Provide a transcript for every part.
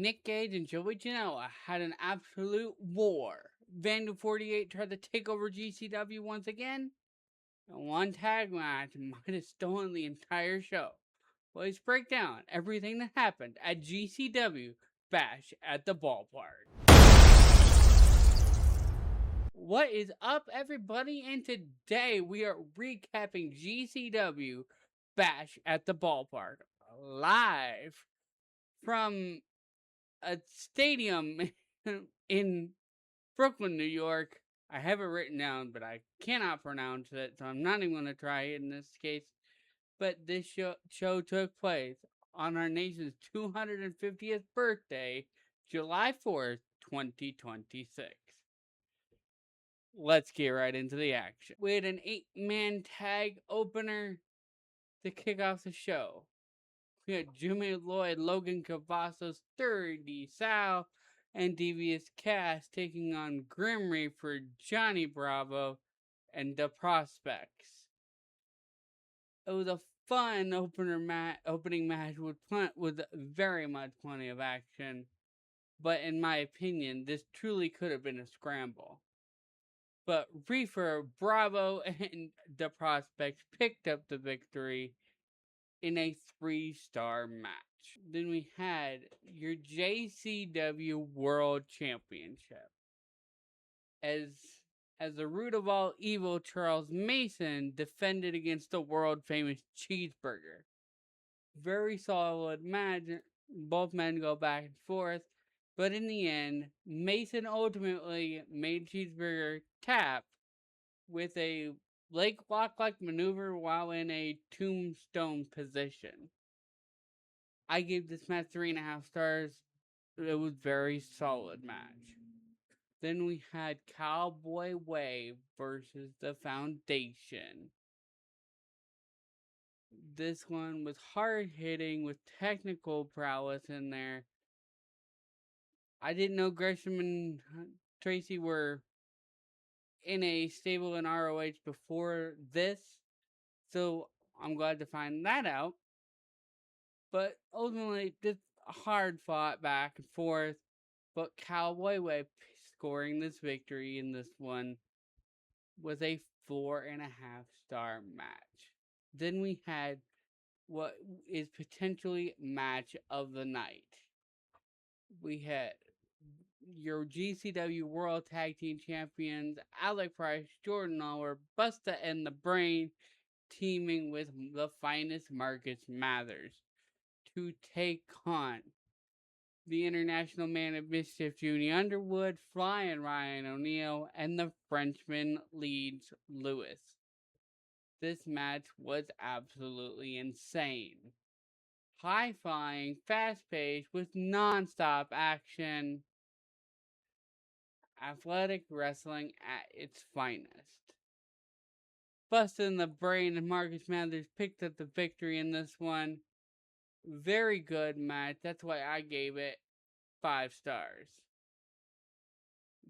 Nick Gage and Joey Janela had an absolute war. Vandal 48 tried to take over GCW once again, and one tag match might have stolen the entire show. Let's break down everything that happened at GCW Bash at the Ballpark. What is up, everybody? And today we are recapping GCW Bash at the Ballpark live from a stadium in Brooklyn, New York. I have it written down, but I cannot pronounce it, so I'm not even going to try it in this case. But this show took place on our nation's 250th birthday, July 4th, 2026. Let's get right into the action. We had an 8-man tag opener to kick off the show. We had Jimmy Lloyd, Logan Cavazos, 30 Sal, and Devious Cass taking on Grim Reaper, Johnny Bravo, and the Prospects. It was a fun opening match with very much plenty of action, but in my opinion, this truly could have been a scramble. But Reaper, Bravo, and the Prospects picked up the victory in a 3-star match. Then we had your JCW World Championship. As the root of all evil, Charles Mason defended against the world famous Cheeseburger. Very solid match. Both men go back and forth. But in the end, Mason ultimately made Cheeseburger tap with a leg lock-like maneuver while in a tombstone position. I gave this match 3.5 stars. It was a very solid match. Then we had Cowboy Way versus the Foundation. This one was hard-hitting with technical prowess in there. I didn't know Gresham and Tracy were in a stable in ROH before this, so I'm glad to find that out. But ultimately, just hard fought back and forth. But Cowboy Way scoring this victory in this one was a 4.5 star match. Then we had what is potentially match of the night. We had your GCW World Tag Team Champions Alec Price, Jordan Lawler, Busta and the Brain teaming with the finest Marcus Mathers to take on the International Man of Mischief, Junie Underwood, Flying Ryan O'Neal, and the Frenchman Leeds Lewis. This match was absolutely insane. High-flying, fast-paced, with non-stop action. Athletic wrestling at its finest. Busta and the Brain and Marcus Mathers picked up the victory in this one. Very good match. That's why I gave it 5 stars.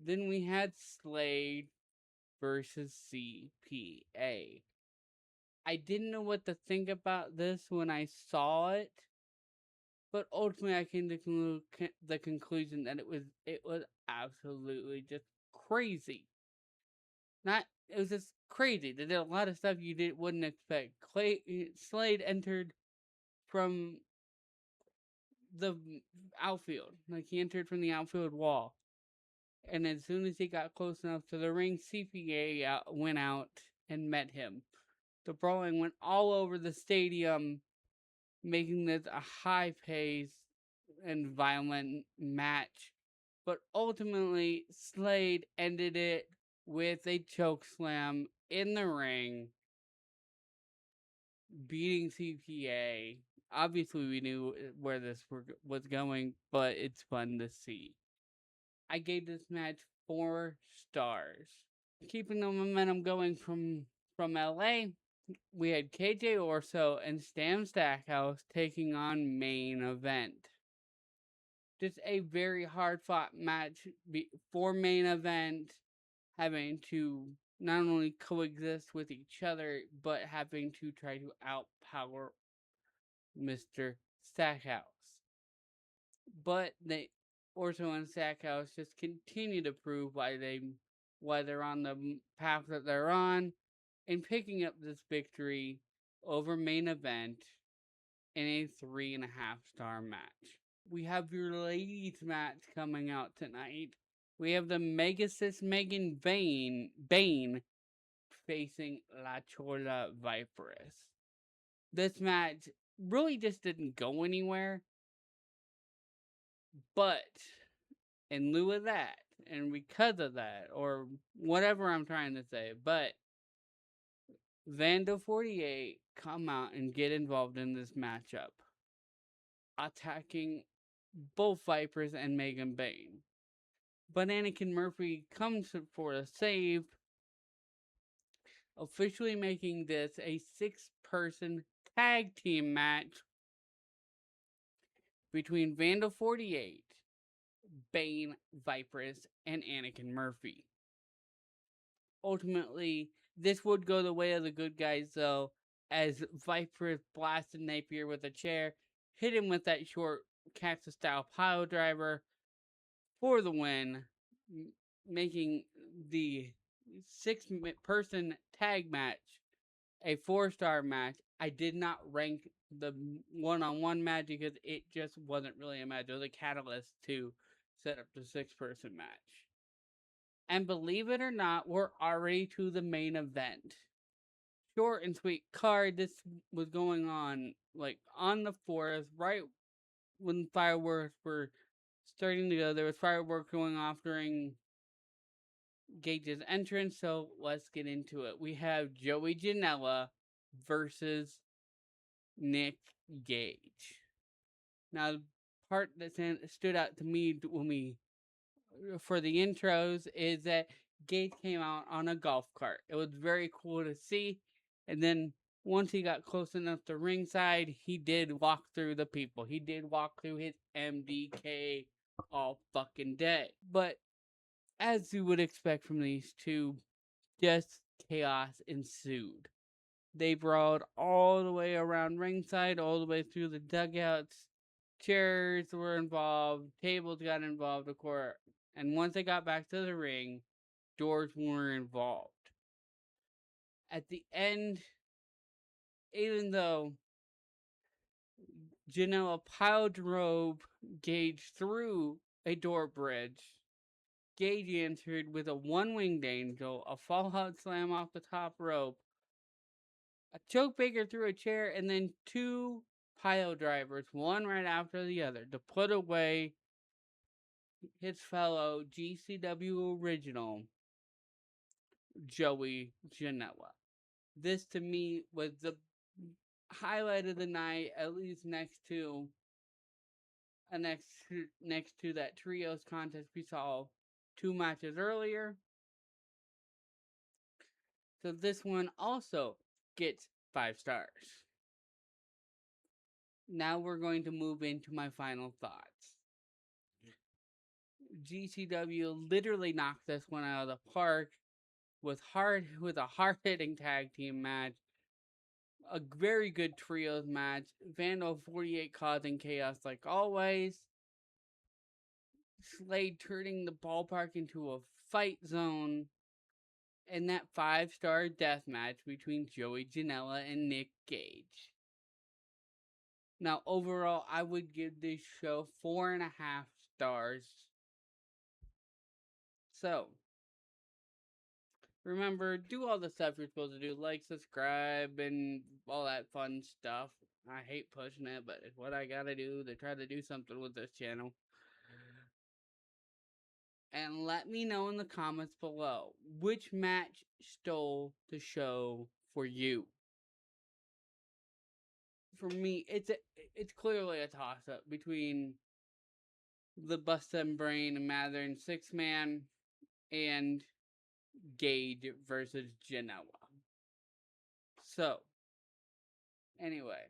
Then we had Slade versus CPA. I didn't know what to think about this when I saw it, but ultimately I came to the conclusion that it was absolutely just crazy. It was just crazy. They did a lot of stuff you wouldn't expect. Slade entered from the outfield. Like, he entered from the outfield wall. And as soon as he got close enough to the ring, CPA went out and met him. The brawling went all over the stadium, making this a high-paced and violent match. But ultimately, Slade ended it with a chokeslam in the ring, beating CPA. Obviously, we knew where this was going, but it's fun to see. I gave this match 4 stars. Keeping the momentum going from LA, we had KJ Orso and Stan Stackhouse taking on Main Event. Just a very hard-fought match for Main Event, having to not only coexist with each other, but having to try to outpower Mr. Stackhouse. But Orso and Stackhouse just continue to prove why they're on the path that they're on, and picking up this victory over main event in a 3.5-star match. We have your ladies match coming out tonight. We have the Megasis Megan Bane facing La Chola Viperess. This match really just didn't go anywhere, but in lieu of that, and because of that, or whatever I'm trying to say, but Vandal 48 come out and get involved in this matchup, attacking both Vipers and Megan Bane. But Anakin Murphy comes for a save, officially making this a 6-person tag team match between Vandal 48, Bane, Viperess, and Anakin Murphy. Ultimately, this would go the way of the good guys, though, as Viperess blasted Napier with a chair, hit him with that short Cactus-style pile driver for the win, making the 6-person tag match a 4-star match. I did not rank the one-on-one match because it just wasn't really a match. It was a catalyst to set up the 6-person match. And believe it or not, we're already to the main event. Short and sweet card. This was going on on the 4th, right when fireworks were starting to go. There was fireworks going off during Gage's entrance, so let's get into it. We have Joey Janela versus Nick Gage. Now, the part that stood out to me for the intros is that Gage came out on a golf cart. It was very cool to see, and then once he got close enough to ringside, he did walk through the people. He did walk through his MDK all fucking day. But as you would expect from these two, just chaos ensued. They brawled all the way around ringside, all the way through the dugouts. Chairs were involved, tables got involved, of course. And once they got back to the ring, doors were involved. At the end, even though Janella pile drove Gage through a door bridge, Gage answered with a one-winged angel, a fallout slam off the top rope, a chokebaker through a chair, and then 2 pile drivers, one right after the other, to put away his fellow GCW original, Joey Janela. This, to me, was the highlight of the night, at least next to that trios contest we saw 2 matches earlier. So this one also gets 5 stars. Now we're going to move into my final thoughts. GCW literally knocked this one out of the park with a hard-hitting tag team match, a very good trios match, Vandal 48 causing chaos like always, Slade turning the ballpark into a fight zone, and that 5-star death match between Joey Janela and Nick Gage. Now, overall, I would give this show 4.5 stars. So, remember, do all the stuff you're supposed to do. Like, subscribe, and all that fun stuff. I hate pushing it, but it's what I gotta do to try to do something with this channel. And let me know in the comments below, which match stole the show for you? For me, it's clearly a toss-up between the Bustin' Brain and Mathern 6-man and Gage versus Janella. So, anyway,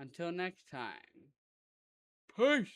until next time, peace!